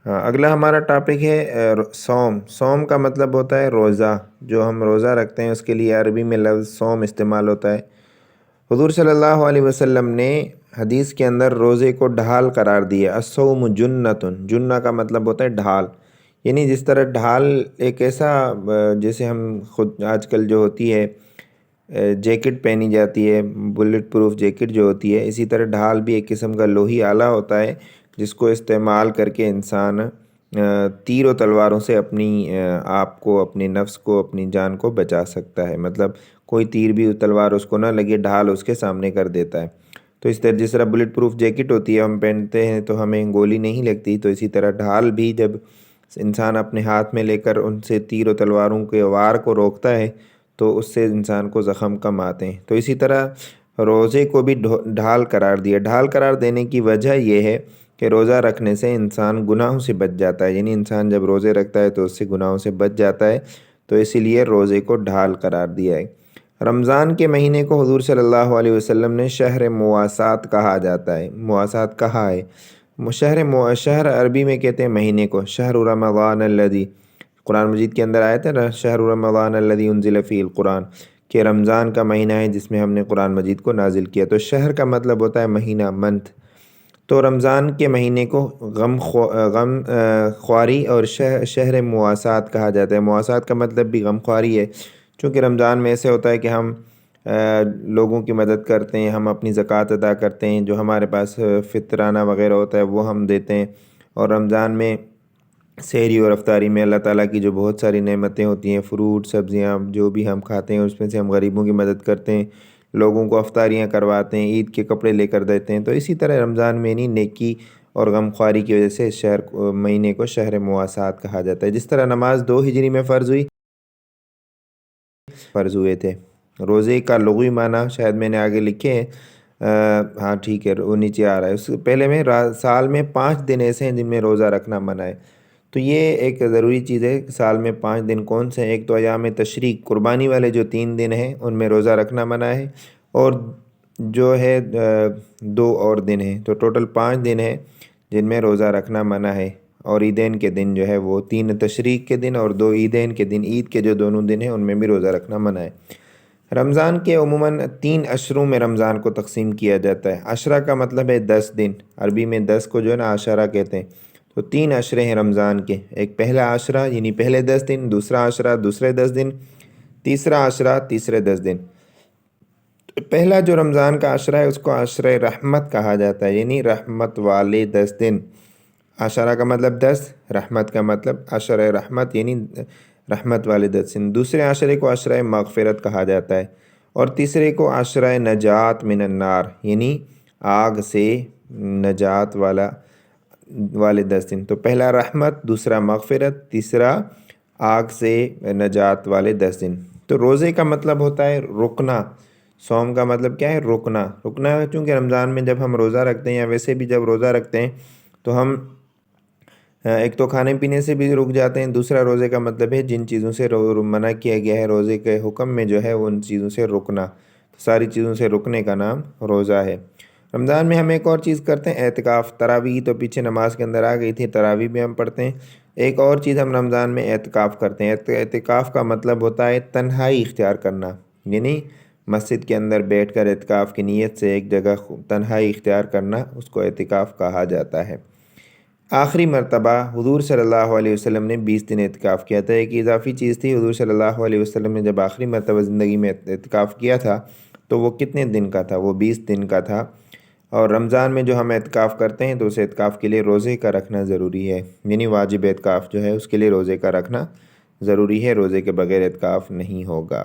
ہاں، اگلا ہمارا ٹاپک ہے صوم۔ صوم کا مطلب ہوتا ہے روزہ، جو ہم روزہ رکھتے ہیں اس کے لیے عربی میں لفظ صوم استعمال ہوتا ہے۔ حضور صلی اللہ علیہ وسلم نے حدیث کے اندر روزے کو ڈھال قرار دیا۔ الصوم جنۃ، جنہ کا مطلب ہوتا ہے ڈھال، یعنی جس طرح ڈھال ایک ایسا جیسے ہم خود آج کل جو ہوتی ہے جیکٹ پہنی جاتی ہے، بلٹ پروف جیکٹ جو ہوتی ہے، اسی طرح ڈھال بھی ایک قسم کا لوہی آلہ ہوتا ہے جس کو استعمال کر کے انسان تیر و تلواروں سے اپنی آپ کو، اپنے نفس کو، اپنی جان کو بچا سکتا ہے۔ مطلب کوئی تیر بھی تلوار اس کو نہ لگے، ڈھال اس کے سامنے کر دیتا ہے۔ تو اس طرح جس طرح بلٹ پروف جیکٹ ہوتی ہے ہم پہنتے ہیں تو ہمیں گولی نہیں لگتی، تو اسی طرح ڈھال بھی جب انسان اپنے ہاتھ میں لے کر ان سے تیر و تلواروں کے وار کو روکتا ہے تو اس سے انسان کو زخم کم آتے ہیں۔ تو اسی طرح روزے کو بھی ڈھال قرار دیا۔ ڈھال قرار دینے کی وجہ یہ ہے کہ روزہ رکھنے سے انسان گناہوں سے بچ جاتا ہے، یعنی انسان جب روزے رکھتا ہے تو اس سے گناہوں سے بچ جاتا ہے، تو اسی لیے روزے کو ڈھال قرار دیا ہے۔ رمضان کے مہینے کو حضور صلی اللہ علیہ وسلم نے شہر مواسات کہا جاتا ہے۔ مواسات کہا ہے، شہر عربی میں کہتے ہیں مہینے کو، شہر رمضان الذی، قرآن مجید کے اندر آیا تھا نا، شہر رمضان الذی انزل فیہ القرآن، کہ رمضان کا مہینہ ہے جس میں ہم نے قرآن مجید کو نازل کیا۔ تو شہر کا مطلب ہوتا ہے مہینہ، منتھ۔ تو رمضان کے مہینے کو غم خواری اور شہر مواسات کہا جاتا ہے۔ مواسات کا مطلب بھی غم خواری ہے، چونکہ رمضان میں ایسے ہوتا ہے کہ ہم لوگوں کی مدد کرتے ہیں، ہم اپنی زکوٰۃ ادا کرتے ہیں، جو ہمارے پاس فطرانہ وغیرہ ہوتا ہے وہ ہم دیتے ہیں، اور رمضان میں سحری اور افطاری میں اللہ تعالیٰ کی جو بہت ساری نعمتیں ہوتی ہیں، فروٹ، سبزیاں، جو بھی ہم کھاتے ہیں اس میں سے ہم غریبوں کی مدد کرتے ہیں، لوگوں کو افطاریاں کرواتے ہیں، عید کے کپڑے لے کر دیتے ہیں۔ تو اسی طرح رمضان میں نہیں، نیکی اور غم خواری کی وجہ سے اس مہینے کو شہر مواسات کہا جاتا ہے۔ جس طرح نماز 2 ہجری میں فرض ہوئے تھے۔ روزے کا لغوی معنی شاید میں نے آگے لکھے ہیں، ہاں ٹھیک ہے، وہ نیچے آ رہا ہے۔ اس سے پہلے میں سال میں 5 دن ایسے ہیں جن میں روزہ رکھنا منع ہے۔ تو یہ ایک ضروری چیز ہے، سال میں 5 دن کون سے ہیں؟ ایک تو ایام تشریق، قربانی والے جو 3 دن ہیں ان میں روزہ رکھنا منع ہے، اور جو ہے 2 اور دن ہیں، تو ٹوٹل 5 دن ہیں جن میں روزہ رکھنا منع ہے، اور عیدین کے دن جو ہے وہ 3 تشریق کے دن اور 2 عیدین کے دن، عید کے جو دونوں دن ہیں ان میں بھی روزہ رکھنا منع ہے۔ رمضان کے عموماً 3 اشروں میں رمضان کو تقسیم کیا جاتا ہے۔ عشرہ کا مطلب ہے 10 دن، عربی میں 10 کو جو ہے نا عشرہ کہتے ہیں۔ تو 3 عشرے ہیں رمضان کے، ایک پہلا عشرہ یعنی پہلے 10 دن، دوسرا عشرہ دوسرے 10 دن، تیسرا عشرہ تیسرے 10 دن۔ پہلا جو رمضان کا عشرہ ہے اس کو عشرہ رحمت کہا جاتا ہے، یعنی رحمت والے 10 دن۔ عشرہ کا مطلب 10، رحمت کا مطلب عشرہ رحمت، یعنی رحمت والے 10 دن۔ دوسرے عشرے کو عشرہ مغفرت کہا جاتا ہے، اور تیسرے کو عشرہ نجات من النار، یعنی آگ سے نجات والے 10 دن۔ تو پہلا رحمت، دوسرا مغفرت، تیسرا آگ سے نجات والے 10 دن۔ تو روزے کا مطلب ہوتا ہے رکنا، صوم کا مطلب کیا ہے؟ رکنا۔ چونکہ رمضان میں جب ہم روزہ رکھتے ہیں یا ویسے بھی جب روزہ رکھتے ہیں تو ہم ایک تو کھانے پینے سے بھی رک جاتے ہیں، دوسرا روزے کا مطلب ہے جن چیزوں سے منع کیا گیا ہے روزے کے حکم میں جو ہے ان چیزوں سے رکنا، ساری چیزوں سے رکنے کا نام روزہ ہے۔ رمضان میں ہم ایک اور چیز کرتے ہیں، اعتکاف۔ تراویح تو پیچھے نماز کے اندر آ گئی تھی، تراویح بھی ہم پڑھتے ہیں۔ ایک اور چیز ہم رمضان میں اعتکاف کرتے ہیں۔ اعتکاف کا مطلب ہوتا ہے تنہائی اختیار کرنا، یعنی مسجد کے اندر بیٹھ کر اعتکاف کی نیت سے ایک جگہ تنہائی اختیار کرنا، اس کو اعتکاف کہا جاتا ہے۔ آخری مرتبہ حضور صلی اللہ علیہ وسلم نے 20 دن اعتکاف کیا تھا۔ ایک اضافی چیز تھی، حضور صلی اللہ علیہ وسلم نے جب آخری مرتبہ زندگی میں اعتکاف کیا تھا تو وہ کتنے دن کا تھا؟ وہ 20 دن کا تھا۔ اور رمضان میں جو ہم اعتکاف کرتے ہیں تو اس اعتکاف کے لیے روزے کا رکھنا ضروری ہے، یعنی واجب اعتکاف جو ہے اس کے لیے روزے کا رکھنا ضروری ہے، روزے کے بغیر اعتکاف نہیں ہوگا۔